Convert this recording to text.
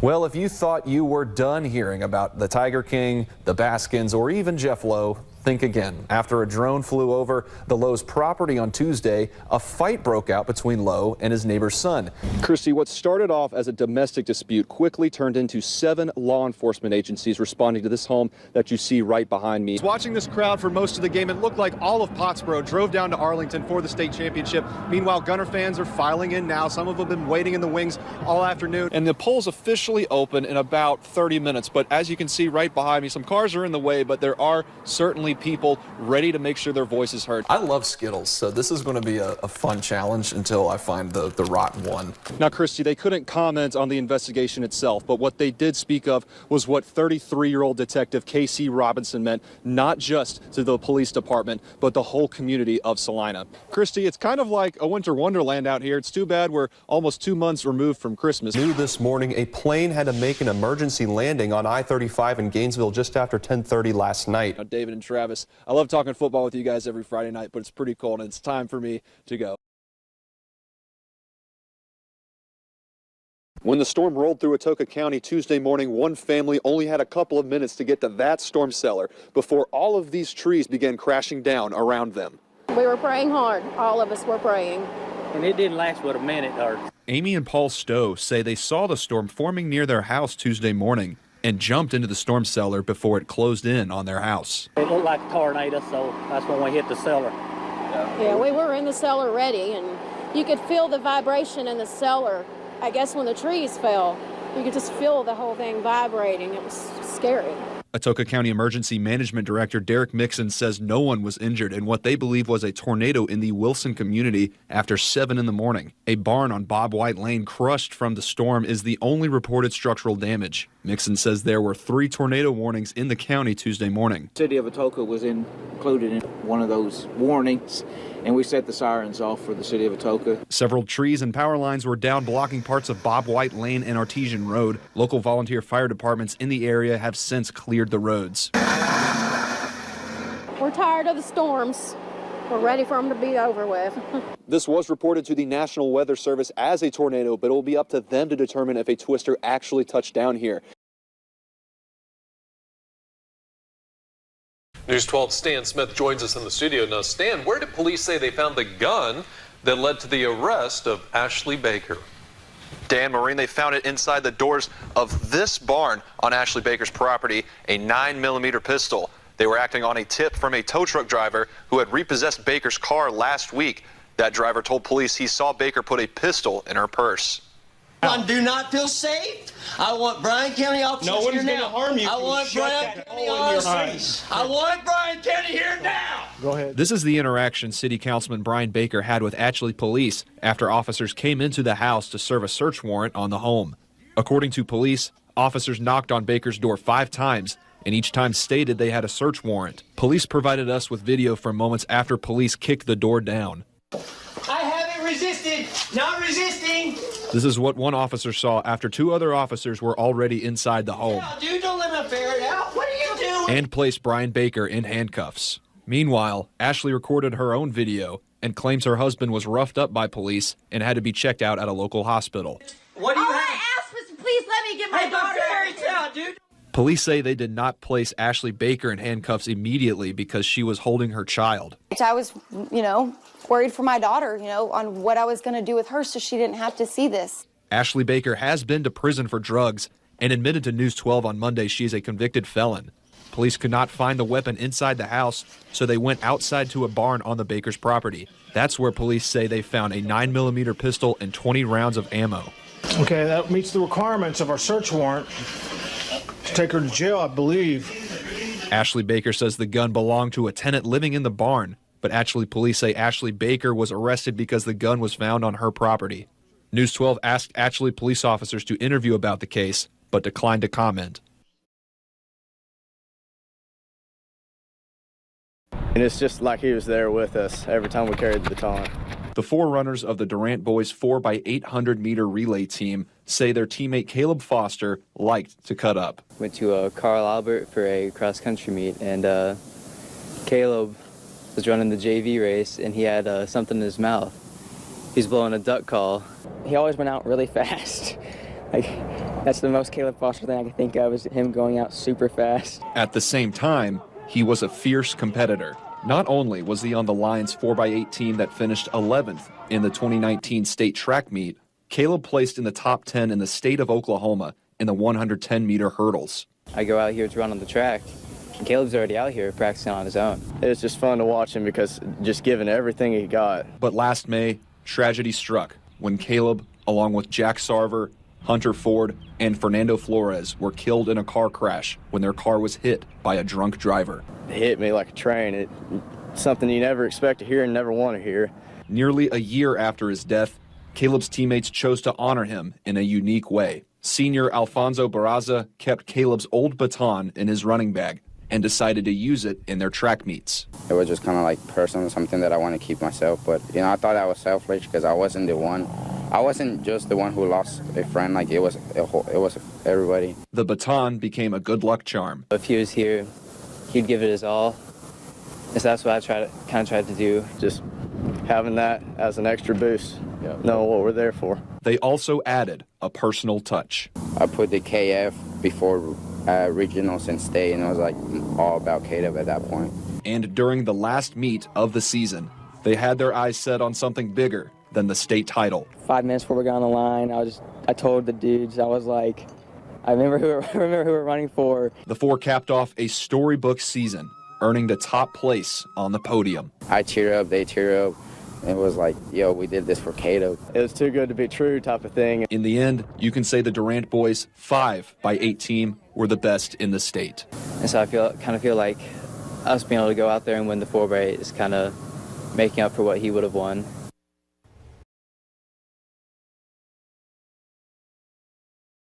Well, if you thought you were done hearing about the Tiger King, the Baskins, or even Jeff Lowe, think again. After a drone flew over the Lowe's property on Tuesday, a fight broke out between Lowe and his neighbor's son. Christy, what started off as a domestic dispute quickly turned into 7 law enforcement agencies responding to this home that you see right behind me. Watching this crowd for most of the game, it looked like all of Pottsboro drove down to Arlington for the state championship. Meanwhile, Gunner fans are filing in now. Some of them have been waiting in the wings all afternoon. And the polls officially open in about 30 minutes. But as you can see right behind me, some cars are in the way, but there are certainly people ready to make sure their voice is heard. I love Skittles, so this is going to be a fun challenge until I find the rotten one. Now, Christy, they couldn't comment on the investigation itself, but what they did speak of was what 33-year-old detective KXII Robinson meant, not just to the police department, but the whole community of Salina. Christy, it's kind of like a winter wonderland out here. It's too bad we're almost 2 months removed from Christmas. New this morning, a plane had to make an emergency landing on I-35 in Gainesville just after 10:30 last night. Now, David and Travis, I love talking football with you guys every Friday night, but it's pretty cold and it's time for me to go. When the storm rolled through Atoka County Tuesday morning, one family only had a couple of minutes to get to that storm cellar before all of these trees began crashing down around them. We were praying hard. All of us were praying. And it didn't last but a minute. Amy and Paul Stowe say they saw the storm forming near their house Tuesday morning and jumped into the storm cellar before it closed in on their house. It looked like a tornado, so that's when we hit the cellar. Yeah, we were in the cellar ready, and you could feel the vibration in the cellar. I guess when the trees fell, you could just feel the whole thing vibrating. It was scary. Atoka County Emergency Management Director Derek Mixon says no one was injured in what they believe was a tornado in the Wilson community after 7 in the morning. A barn on Bob White Lane crushed from the storm is the only reported structural damage. Mixon says there were 3 tornado warnings in the county Tuesday morning. The city of Atoka was included in one of those warnings, and we set the sirens off for the city of Atoka. Several trees and power lines were down, blocking parts of Bob White Lane and Artesian Road. Local volunteer fire departments in the area have since cleared the roads. We're tired of the storms. We're ready for them to be over with. This was reported to the National Weather Service as a tornado, but it will be up to them to determine if a twister actually touched down here. News 12's Stan Smith joins us in the studio. Now, Stan, where did police say they found the gun that led to the arrest of Ashley Baker? Dan Marine, they found it inside the doors of this barn on Ashley Baker's property, a 9mm pistol. They were acting on a tip from a tow truck driver who had repossessed Baker's car last week. That driver told police he saw Baker put a pistol in her purse. Do not feel safe. I want Bryan County officers here now. No one's going to harm you. I want Bryan County officers. I want Bryan County here now. Go ahead. This is the interaction City Councilman Brian Baker had with Ashley police after officers came into the house to serve a search warrant on the home. According to police, officers knocked on Baker's door 5 times and each time stated they had a search warrant. Police provided us with video from moments after police kicked the door down. I haven't resisted. Not resisting. This is what one officer saw after 2 other officers were already inside the home. No, dude, don't let me ferret out. What are you doing? And placed Brian Baker in handcuffs. Meanwhile, Ashley recorded her own video and claims her husband was roughed up by police and had to be checked out at a local hospital. What do you All have? I asked was please let me get my daughter. Ferret out, dude. Police say they did not place Ashley Baker in handcuffs immediately because she was holding her child. I was, worried for my daughter, on what I was going to do with her so she didn't have to see this. Ashley Baker has been to prison for drugs and admitted to News 12 on Monday she is a convicted felon. Police could not find the weapon inside the house, so they went outside to a barn on the Baker's property. That's where police say they found a 9mm pistol and 20 rounds of ammo. Okay, that meets the requirements of our search warrant to take her to jail, I believe. Ashley Baker says the gun belonged to a tenant living in the barn, but actually police say Ashley Baker was arrested because the gun was found on her property. News 12 asked Ashley police officers to interview about the case, but declined to comment. And it's just like he was there with us every time we carried the baton. The 4 runners of the Durant boys 4x800 meter relay team say their teammate Caleb Foster liked to cut up. Went to Carl Albert for a cross-country meet, and Caleb was running the JV race, and he had something in his mouth. He's blowing a duck call. He always went out really fast. That's the most Caleb Foster thing I can think of, is him going out super fast. At the same time, he was a fierce competitor. Not only was he on the Lions 4x8 team that finished 11th in the 2019 state track meet, Caleb placed in the top 10 in the state of Oklahoma in the 110-meter hurdles. I go out here to run on the track, and Caleb's already out here practicing on his own. It's just fun to watch him because just giving everything he got. But last May, tragedy struck when Caleb, along with Jack Sarver, Hunter Ford, and Fernando Flores were killed in a car crash when their car was hit by a drunk driver. It hit me like a train. It's something you never expect to hear and never want to hear. Nearly a year after his death, Caleb's teammates chose to honor him in a unique way. Senior Alfonso Barraza kept Caleb's old baton in his running bag and decided to use it in their track meets. It was just kind of like personal, something that I want to keep myself. But, I thought I was selfish because I wasn't the one. I wasn't just the one who lost a friend. Like, it was everybody. The baton became a good luck charm. If he was here, he'd give it his all. And so that's what I tried to do. Just having that as an extra boost, knowing what we're there for. They also added a personal touch. I put the KF before regionals and state, and it was like all about Caleb at that point. And during the last meet of the season, they had their eyes set on something bigger than the state title. 5 minutes before we got on the line, I told the dudes, I was like, I remember who we're running for. The four capped off a storybook season, earning the top place on the podium. I cheer up, they cheer up. It was like, yo, we did this for Caleb. It was too good to be true type of thing. In the end, you can say the Durant boys' 5x8 team were the best in the state. And so I kind of feel like us being able to go out there and win the 4x8 is kind of making up for what he would have won.